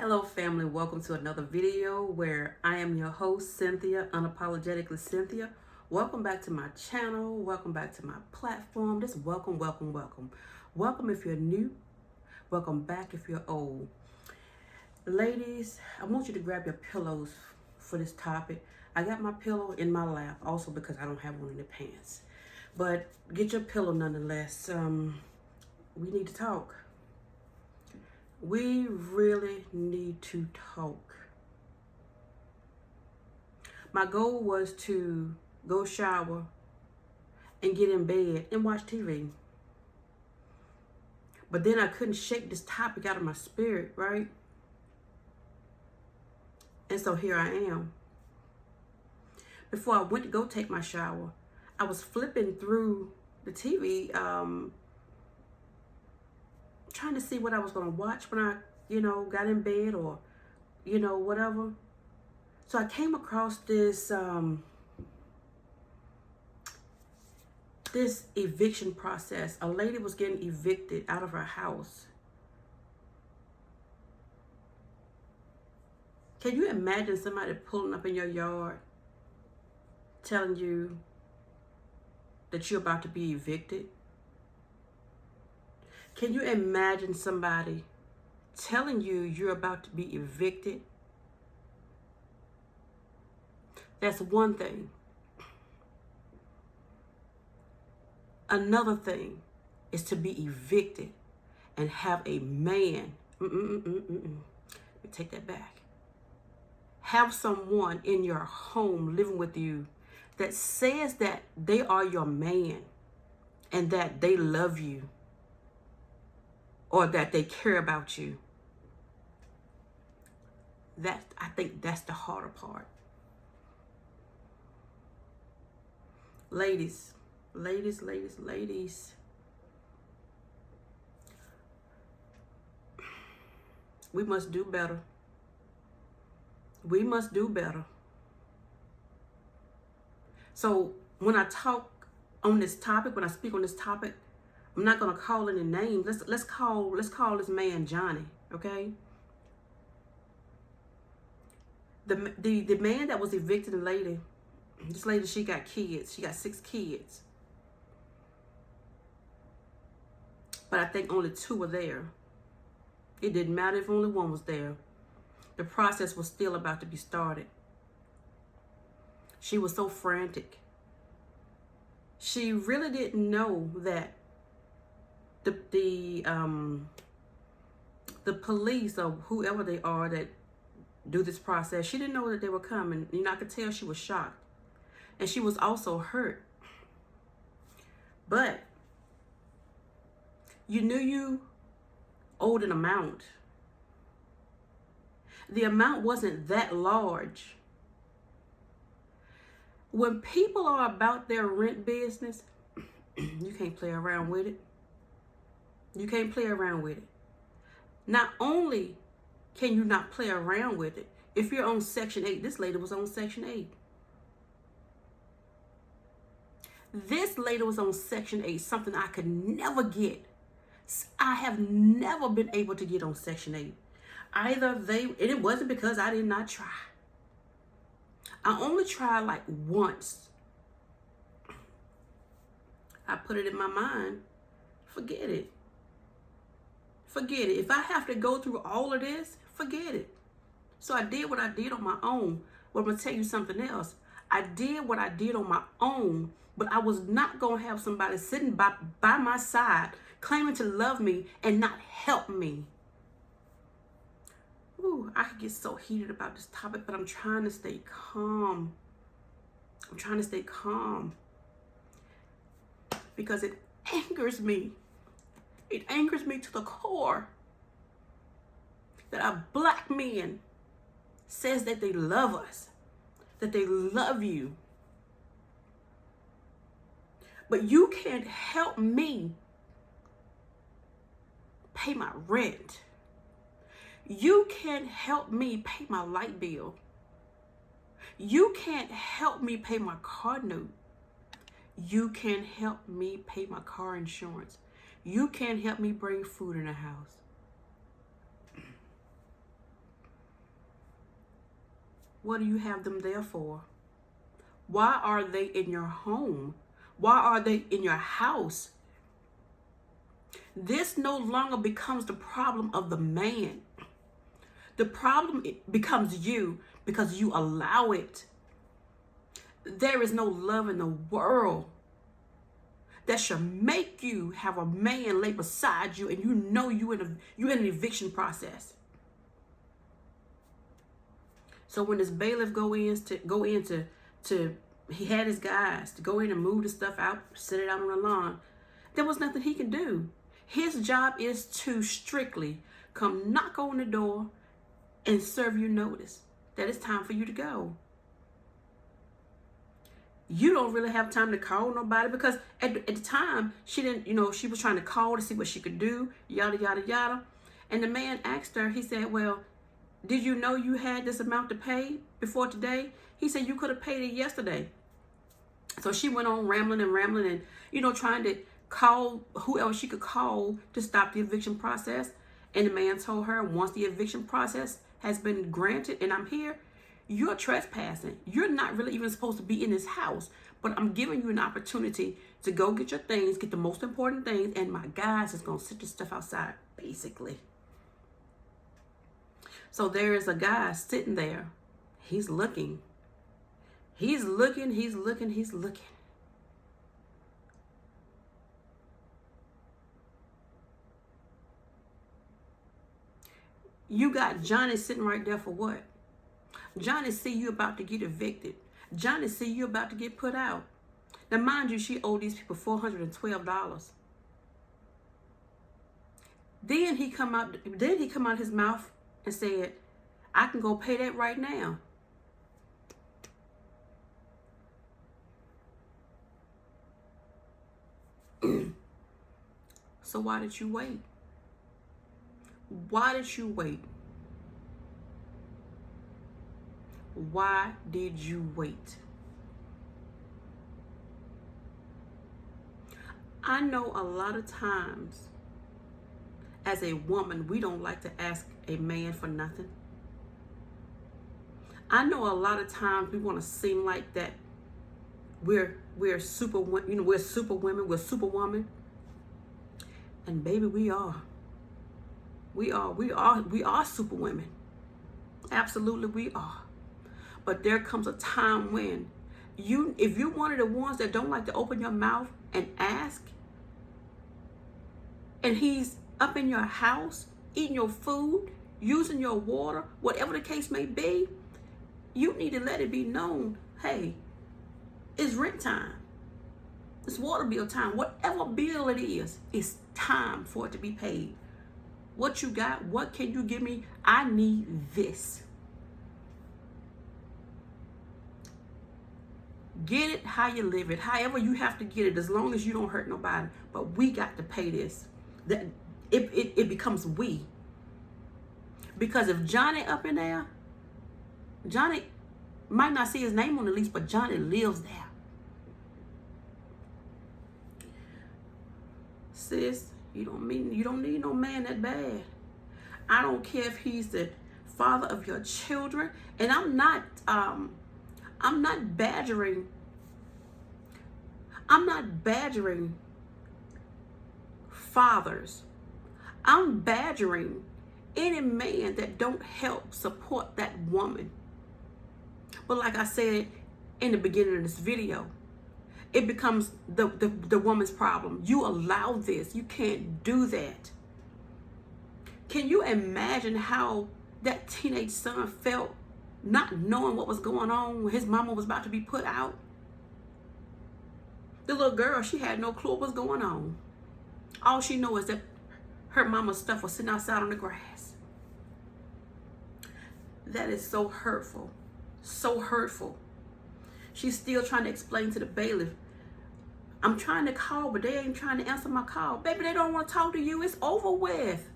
Hello family, welcome to another video where I am your host, Cynthia, Unapologetically Cynthia. Welcome back to my channel, welcome back to my platform. Just welcome, welcome, welcome. Welcome if you're new, welcome back if you're old. Ladies, I want you to grab your pillows for this topic. I got my pillow in my lap also because I don't have one in the pants. But get your pillow nonetheless. We need to talk. We really need to talk. My goal was to go shower and get in bed and watch TV. But then I couldn't shake this topic out of my spirit, right? And so here I am. Before I went to go take my shower, I was flipping through the TV, trying to see what I was going to watch when I, got in bed or, whatever. So I came across this this eviction process. A lady was getting evicted out of her house. Can you imagine somebody pulling up in your yard telling you that you're about to be evicted? Can you imagine somebody telling you you're about to be evicted? That's one thing. Another thing is to be evicted and have a man. Let me take that back. Have someone in your home living with you that says that they are your man and that they love you or that they care about you. I think that's the harder part. Ladies. We must do better. We must do better. So when I talk on this topic, when I speak on this topic, I'm not gonna call any names. Let's call this man Johnny, okay? The man that was evicted, the lady, this lady, she got kids. She got 6 kids. But I think only 2 were there. It didn't matter if only 1 was there. The process was still about to be started. She was so frantic. She really didn't know that the police or whoever they are that do this process, she didn't know that they were coming. I could tell she was shocked. And she was also hurt. But you knew you owed an amount. The amount wasn't that large. When people are about their rent business, you can't play around with it. You can't play around with it. Not only can you not play around with it, if you're on Section 8, this lady was on Section 8. This lady was on Section 8, something I could never get. I have never been able to get on Section 8. And it wasn't because I did not try. I only tried like once. I put it in my mind, forget it. Forget it. If I have to go through all of this, forget it. So I did what I did on my own. But I'm going to tell you something else. I did what I did on my own, but I was not going to have somebody sitting by my side claiming to love me and not help me. Ooh, I could get so heated about this topic, but I'm trying to stay calm. I'm trying to stay calm because it angers me. It angers me to the core that a black man says that they love us, that they love you. But you can't help me pay my rent. You can't help me pay my light bill. You can't help me pay my car note. You can't help me pay my car insurance. You can't help me bring food in the house. What do you have them there for? Why are they in your home? Why are they in your house? This no longer becomes the problem of the man. The problem becomes you because you allow it. There is no love in the world that should make you have a man lay beside you and you know you're in an eviction process. So when this bailiff he had his guys to go in and move the stuff out, set it out on the lawn. There was nothing he could do. His job is to strictly come knock on the door and serve you notice that it's time for you to go. You don't really have time to call nobody because at the time she didn't, she was trying to call to see what she could do, yada, yada, yada. And the man asked her, he said, well, did you know you had this amount to pay before today? He said, you could have paid it yesterday. So she went on rambling and, trying to call whoever she could call to stop the eviction process. And the man told her, once the eviction process has been granted and I'm here, you're trespassing. You're not really even supposed to be in this house, but I'm giving you an opportunity to go get your things, get the most important things, and my guys is going to sit this stuff outside, basically. So there is a guy sitting there. He's looking. He's looking. You got Johnny sitting right there for what? Johnny see you about to get evicted. Johnny see you about to get put out. Now, mind you, she owed these people $412. Then he come out his mouth and said, I can go pay that right now. So why did you wait? Why did you wait? Why did you wait? I know a lot of times as a woman, we don't like to ask a man for nothing. I know a lot of times we want to seem like that we're super, we're super women, we're superwoman. And baby, we are. We are super women. Absolutely, we are. But there comes a time when if you're one of the ones that don't like to open your mouth and ask, and he's up in your house, eating your food, using your water, whatever the case may be, you need to let it be known, hey, it's rent time. It's water bill time. Whatever bill it is, it's time for it to be paid. What you got? What can you give me? I need this. Get it how you live it. However you have to get it, as long as you don't hurt nobody. But we got to pay this. It becomes we. Because if Johnny up in there, Johnny might not see his name on the lease, but Johnny lives there. Sis, you don't need no man that bad. I don't care if he's the father of your children. And I'm not badgering fathers. I'm badgering any man that don't help support that woman. But like I said in the beginning of this video, it becomes the woman's problem. You allow this. You can't do that. Can you imagine how that teenage son felt not knowing what was going on when his mama was about to be put out? The little girl, she had no clue what was going on. All she knows is that her mama's stuff was sitting outside on the grass. That is so hurtful. So hurtful. She's still trying to explain to the bailiff, I'm trying to call, but they ain't trying to answer my call. Baby, they don't want to talk to you. It's over with.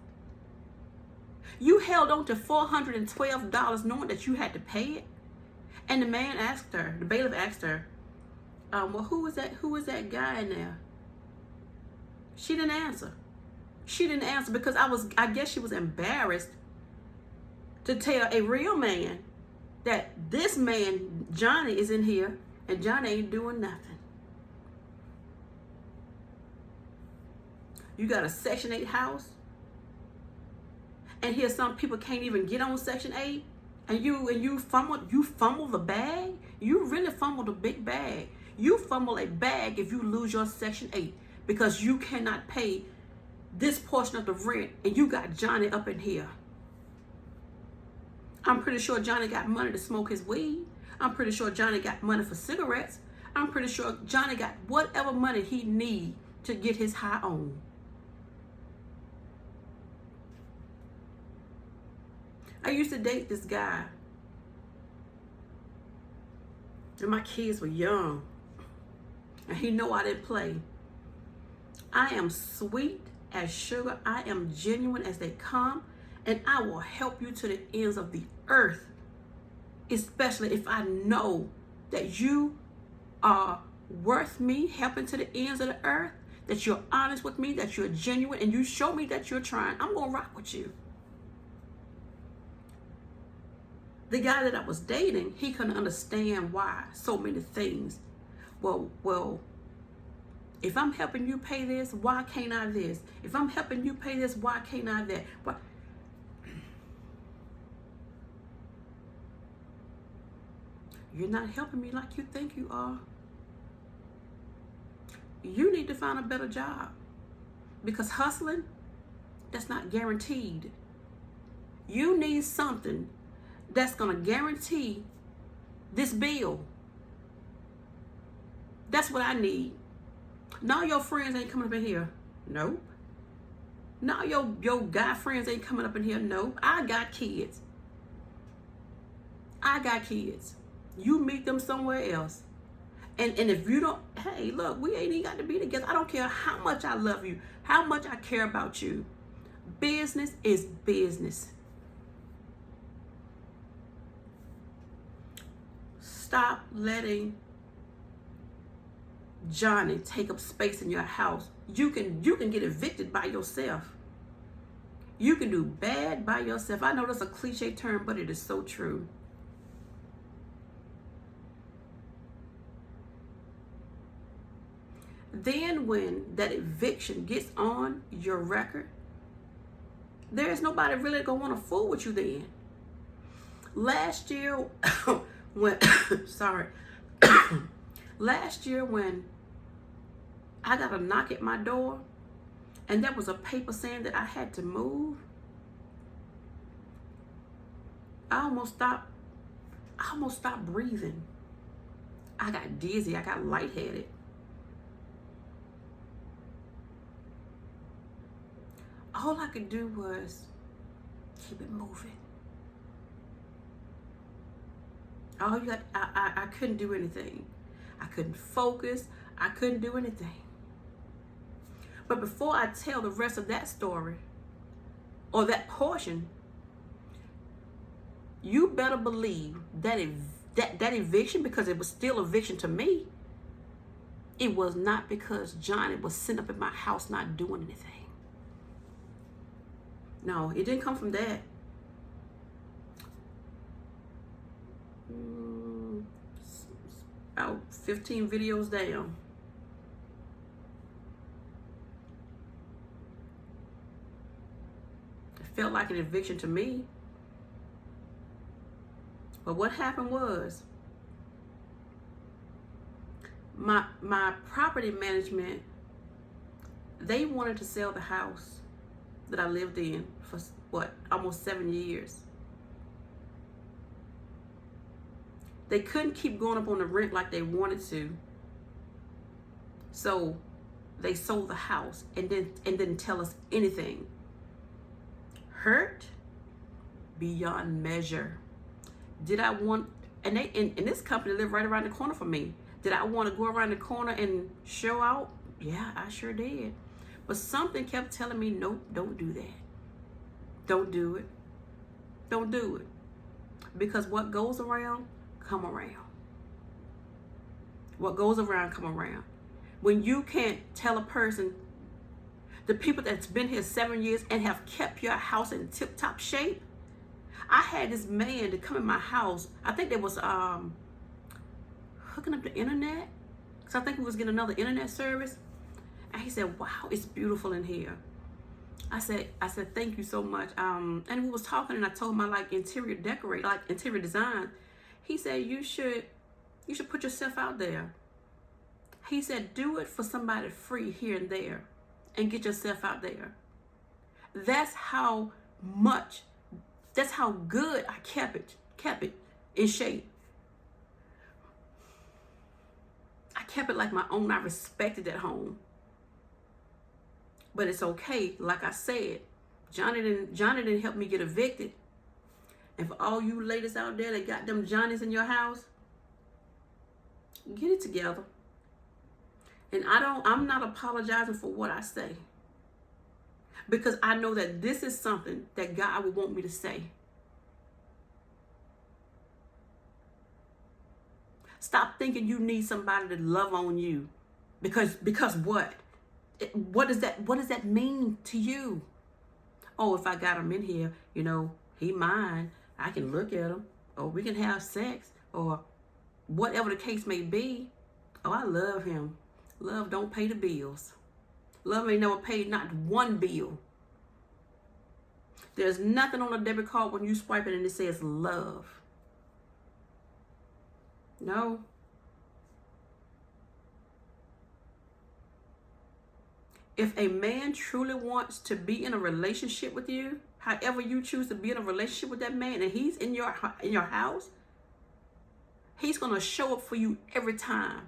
You held on to $412 knowing that you had to pay it. And the man asked her, the bailiff asked her, well, who is that guy in there? She didn't answer. She didn't answer because I guess she was embarrassed to tell a real man that this man, Johnny, is in here and Johnny ain't doing nothing. You got a Section 8 house, and here some people can't even get on Section 8, and you fumble the bag. You really fumbled a big bag. You fumble a bag if you lose your Section 8 because you cannot pay this portion of the rent, and you got Johnny up in here. I'm pretty sure Johnny got money to smoke his weed. I'm pretty sure Johnny got money for cigarettes. I'm pretty sure Johnny got whatever money he need to get his high on. I used to date this guy, and my kids were young, and he know I didn't play. I am sweet as sugar. I am genuine as they come, and I will help you to the ends of the earth, especially if I know that you are worth me helping to the ends of the earth, that you're honest with me, that you're genuine, and you show me that you're trying. I'm going to rock with you. The guy that I was dating, he couldn't understand why so many things. Well, if I'm helping you pay this, why can't I this? If I'm helping you pay this, why can't I that? Why? You're not helping me like you think you are. You need to find a better job, because hustling, that's not guaranteed. You need something that's going to guarantee this bill. That's what I need. Now your friends ain't coming up in here. Nope. Now your guy friends ain't coming up in here. Nope. I got kids. You meet them somewhere else. And if you don't, hey, look, we ain't even got to be together. I don't care how much I love you, how much I care about you. Business is business. Stop letting Johnny take up space in your house. You can get evicted by yourself. You can do bad by yourself. I know that's a cliche term, but it is so true. Then when that eviction gets on your record, there's nobody really gonna want to fool with you then. Last year, last year when I got a knock at my door and there was a paper saying that I had to move, I almost stopped breathing. I got dizzy, I got lightheaded. All I could do was keep it moving. I couldn't do anything. I couldn't focus. I couldn't do anything. But before I tell the rest of that story, or that portion, you better believe that that eviction, because it was still eviction to me, it was not because Johnny was sitting up in my house not doing anything. No, it didn't come from that. About 15 videos down. It felt like an eviction to me. But what happened was, my property management, they wanted to sell the house that I lived in for almost 7 years. They couldn't keep going up on the rent like they wanted to. So they sold the house and didn't tell us anything. Hurt beyond measure. Did I want, and this company lived right around the corner from me. Did I want to go around the corner and show out? Yeah, I sure did. But something kept telling me, nope, don't do that. Don't do it. Don't do it. Because what goes around, come around. What goes around, come around. When you can't tell a person, the people that's been here 7 years and have kept your house in tip-top shape, I had this man to come in my house. I think they was hooking up the internet. So I think we was getting another internet service. And he said, wow, it's beautiful in here. I said, thank you so much. And we was talking, and I told him I like interior decorate, like interior design. He said, you should put yourself out there. He said, do it for somebody free here and there, and get yourself out there. That's how good I kept it in shape. I kept it like my own. I respected at home. But it's okay. Like I said, Johnny didn't help me get evicted. And for all you ladies out there that got them Johnnies in your house, get it together. And I'm not apologizing for what I say, because I know that this is something that God would want me to say. Stop thinking you need somebody to love on you. Because what? What does that mean to you? Oh, if I got him in here, he mine. I can look at him, or we can have sex, or whatever the case may be. Oh, I love him. Love don't pay the bills. Love ain't never paid not one bill. There's nothing on a debit card when you swipe it and it says love. No. If a man truly wants to be in a relationship with you, however you choose to be in a relationship with that man, and he's in your house, he's going to show up for you every time.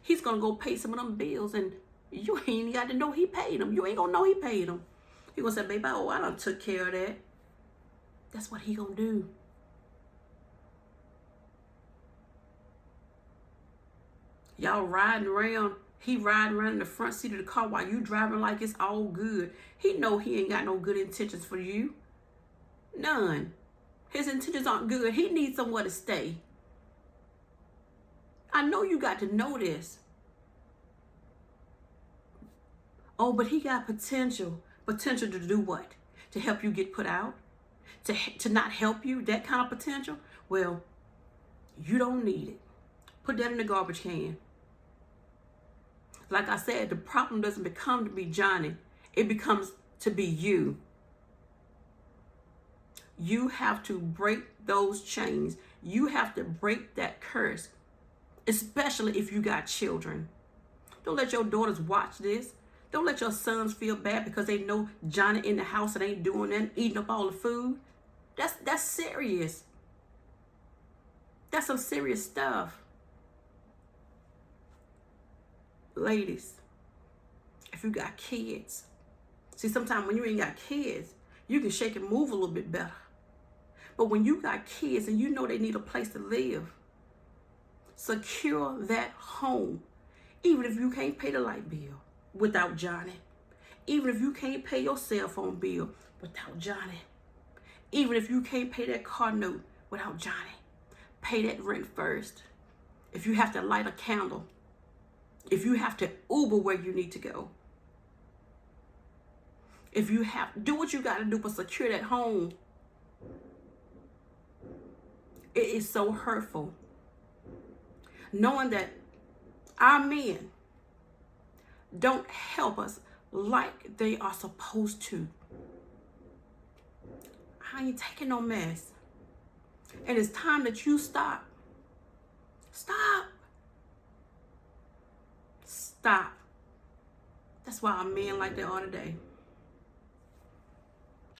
He's going to go pay some of them bills, and you ain't got to know he paid them. You ain't going to know he paid them. He going to say, baby, I done took care of that. That's what he going to do. Y'all riding around. He riding around in the front seat of the car while you driving like it's all good. He know he ain't got no good intentions for you. None. His intentions aren't good. He needs somewhere to stay. I know you got to know this. Oh, but he got potential. Potential to do what? To help you get put out? To not help you? That kind of potential? Well, you don't need it. Put that in the garbage can. Like I said, the problem doesn't become to be Johnny. It becomes to be you. You have to break those chains. You have to break that curse, especially if you got children. Don't let your daughters watch this. Don't let your sons feel bad because they know Johnny in the house and ain't doing nothing, eating up all the food. That's serious. That's some serious stuff. Ladies, if you got kids, see, sometimes when you ain't got kids, you can shake and move a little bit better. But when you got kids and you know they need a place to live, secure that home. Even if you can't pay the light bill without Johnny. Even if you can't pay your cell phone bill without Johnny. Even if you can't pay that car note without Johnny. Pay that rent first. If you have to light a candle. If you have to Uber where you need to go. If you have, do what you got to do, but secure that home. It is so hurtful. Knowing that our men don't help us like they are supposed to. I ain't taking no mess. And it's time that you stop. Stop. Stop. That's why our men like they are today.